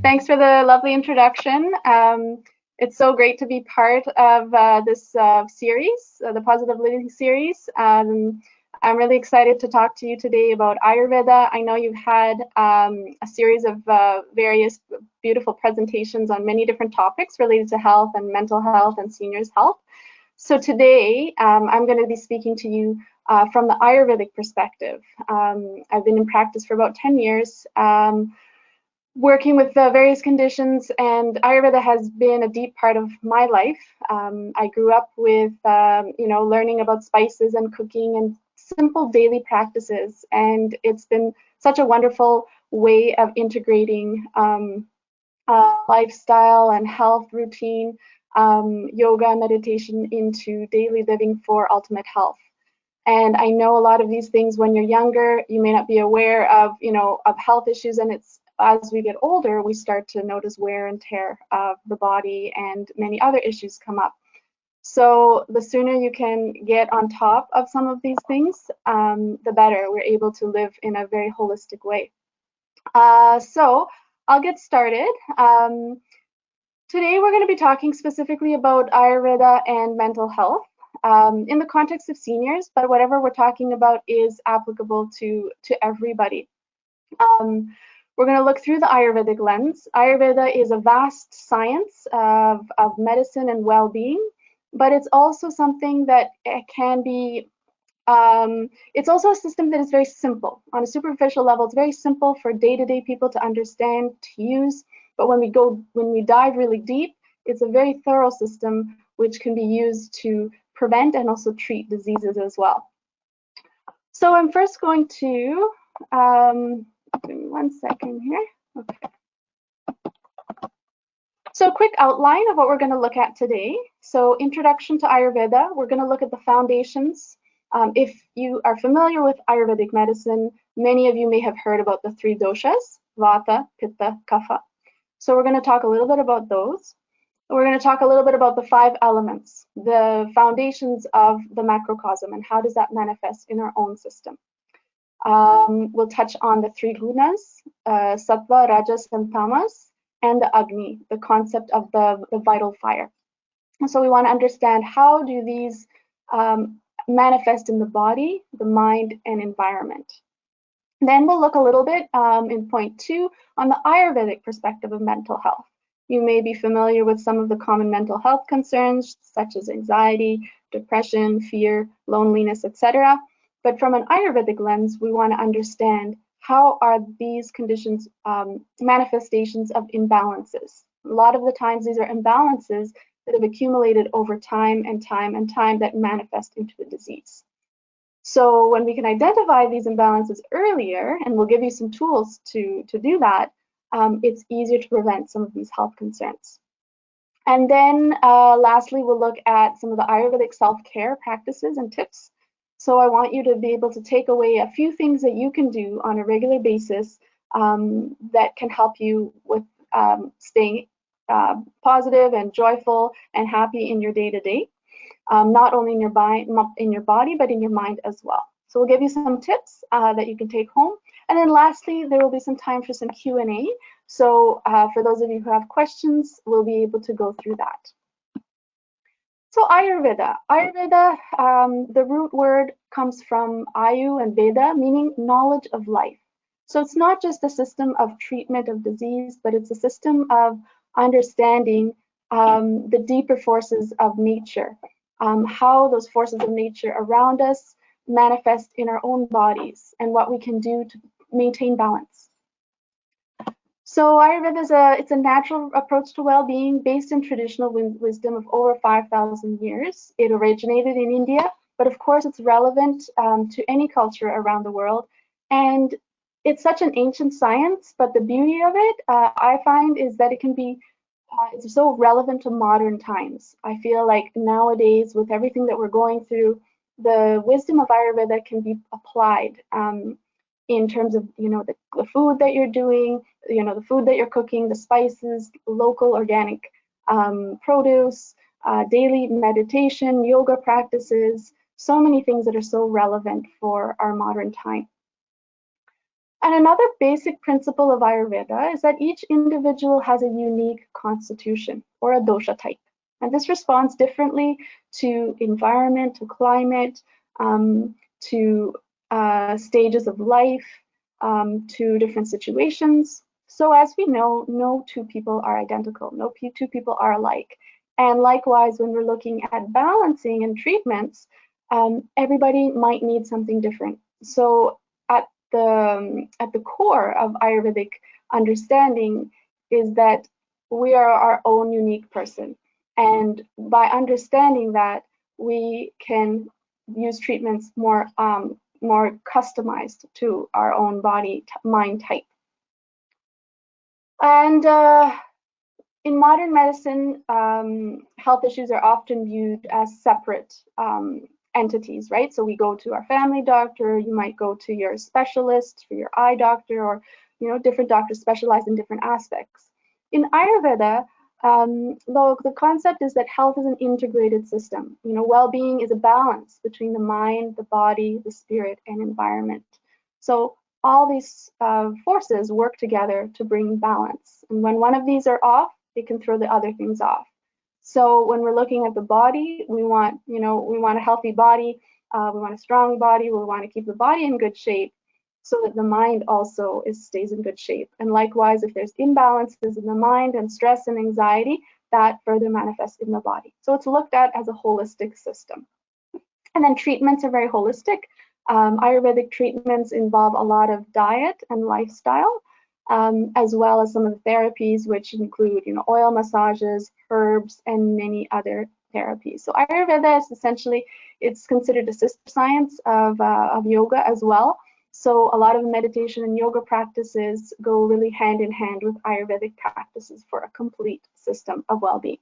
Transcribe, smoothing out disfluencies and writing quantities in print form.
Thanks for the lovely introduction. It's so great to be part of this series, the Positive Living series. I'm really excited to talk to you today about Ayurveda. I know you've had a series of various beautiful presentations on many different topics related to health and mental health and seniors health. So today I'm going to be speaking to you from the Ayurvedic perspective. I've been in practice for about 10 years. Working with various conditions, and Ayurveda has been a deep part of my life. I grew up with, learning about spices and cooking and simple daily practices, and it's been such a wonderful way of integrating lifestyle and health routine, yoga, meditation into daily living for ultimate health. And I know a lot of these things when you're younger, you may not be aware of, of health issues, and it's as we get older, we start to notice wear and tear of the body and many other issues come up. So the sooner you can get on top of some of these things, the better. We're able to live in a very holistic way. So I'll get started. Today we're going to be talking specifically about Ayurveda and mental health in the context of seniors, but whatever we're talking about is applicable to everybody. We're going to look through the Ayurvedic lens. Ayurveda is a vast science of medicine and well-being, but it's also something that can be, it's also a system that is very simple. On a superficial level, it's very simple for day-to-day people to understand, to use, but when we dive really deep, it's a very thorough system which can be used to prevent and also treat diseases as well. So I'm first going to, give me 1 second here. Okay. So quick outline of what we're going to look at today. So introduction to Ayurveda, we're going to look at the foundations. If you are familiar with Ayurvedic medicine, many of you may have heard about the 3 doshas, Vata, Pitta, Kapha. So we're going to talk a little bit about those. We're going to talk a little bit about the 5 elements, the foundations of the macrocosm, and how does that manifest in our own system. We'll touch on the 3 gunas, sattva, rajas, and tamas, and the agni, the concept of the vital fire. And so we want to understand how do these manifest in the body, the mind, and environment. Then we'll look a little bit in point 2 on the Ayurvedic perspective of mental health. You may be familiar with some of the common mental health concerns, such as anxiety, depression, fear, loneliness, etc. But from an Ayurvedic lens, we want to understand how are these conditions manifestations of imbalances. A lot of the times these are imbalances that have accumulated over time and time that manifest into the disease. So when we can identify these imbalances earlier, and we'll give you some tools to do that, it's easier to prevent some of these health concerns. And then lastly, we'll look at some of the Ayurvedic self-care practices and tips. So I want you to be able to take away a few things that you can do on a regular basis that can help you with staying positive and joyful and happy in your day-to-day, not only in your body, but in your mind as well. So we'll give you some tips that you can take home. And then lastly, there will be some time for some Q&A. So for those of you who have questions, we'll be able to go through that. So Ayurveda. Ayurveda, the root word comes from Ayu and Veda, meaning knowledge of life. So it's not just a system of treatment of disease, but it's a system of understanding the deeper forces of nature, how those forces of nature around us manifest in our own bodies, and what we can do to maintain balance. So Ayurveda it's a natural approach to well-being based in traditional wisdom of over 5,000 years. It originated in India, but of course it's relevant to any culture around the world. And it's such an ancient science, but the beauty of it, I find, is that it can be, it's so relevant to modern times. I feel like nowadays, with everything that we're going through, the wisdom of Ayurveda can be applied in terms of, the food that you're doing, the food that you're cooking, the spices, local organic produce, daily meditation, yoga practices, so many things that are so relevant for our modern time. And another basic principle of Ayurveda is that each individual has a unique constitution or a dosha type. And this responds differently to environment, to climate, to stages of life, to different situations. So as we know, no two people are identical, no two people are alike. And likewise, when we're looking at balancing and treatments, everybody might need something different. So at the core of Ayurvedic understanding is that we are our own unique person. And by understanding that, we can use treatments more customized to our own body mind type. And in modern medicine, health issues are often viewed as separate entities, right? So we go to our family doctor, you might go to your specialist for your eye doctor, or different doctors specialize in different aspects. In Ayurveda, though the concept is that health is an integrated system. Well-being is a balance between the mind, the body, the spirit, and environment. So all these forces work together to bring balance. And when one of these are off, it can throw the other things off. So when we're looking at the body, we want a healthy body, we want a strong body, we want to keep the body in good shape so that the mind also stays in good shape. And likewise, if there's imbalances in the mind and stress and anxiety, that further manifests in the body. So it's looked at as a holistic system. And then treatments are very holistic. Ayurvedic treatments involve a lot of diet and lifestyle, as well as some of the therapies, which include, oil massages, herbs, and many other therapies. So Ayurveda is essentially, it's considered a sister science of yoga as well. So a lot of meditation and yoga practices go really hand in hand with Ayurvedic practices for a complete system of well-being.